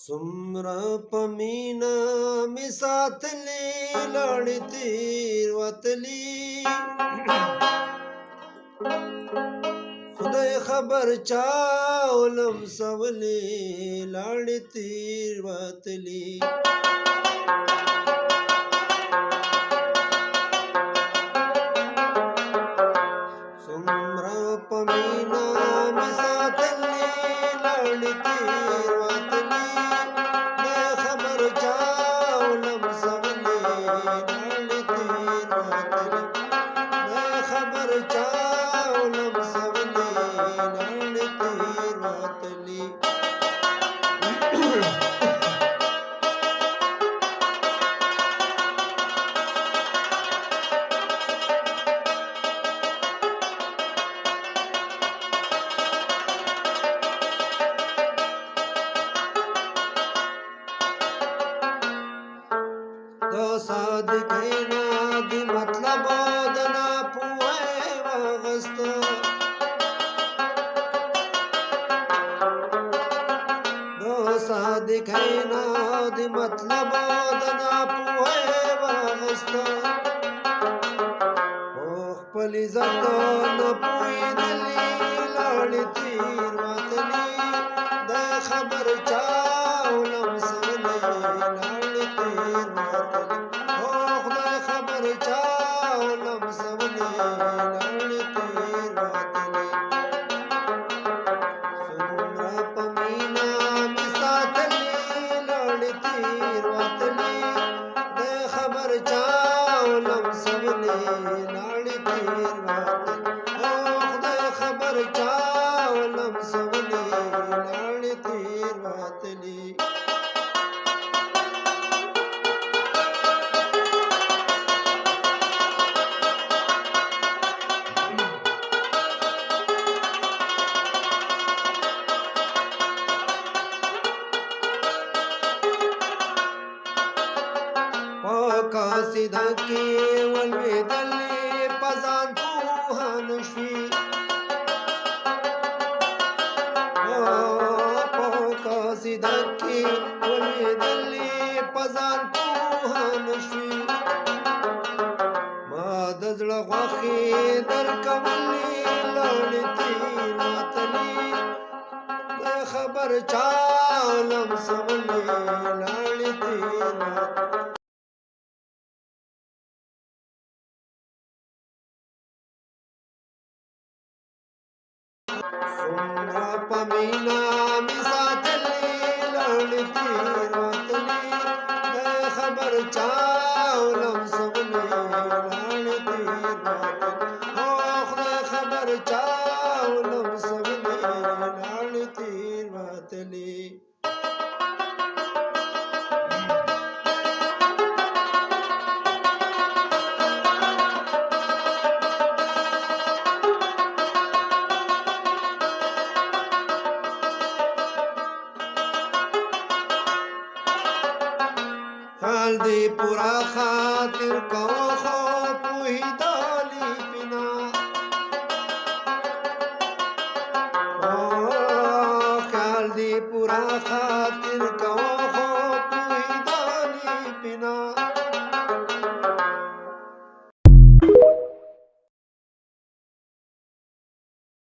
سمرا پمینا می ساتلی لړ تیر وتلی خدای خبر چا علم سولی لړ تیر وتلی سمرا پمینا می ساتلی لړ تیر وتلی صادقینا دی مطلب دنا پوهه واغست دو صادقینا دی مطلب دنا پوهه واغست خپل عزت نه پوهیدلی لړ تیر وتلی د خبر چا علم سولی لړ تیر وتلی قاصده کې ولوېدلې پزان پوهان شوي په قاصده کې ولوېدلې پزان پوهان شوي ما د زړه غوښې درکولې لړ تیر وتلې د خبر چا علم سولی لړ تیر سمرا پمینا می ساتلی لړ تیر وتلی د خبر چا علم سولی لړ تیر وتلی خدای خبر چا علم سولی لړ تیر وتلی خال دی پورا خاطر کو خو پوهی دالی بنا خال دی پورا خاطر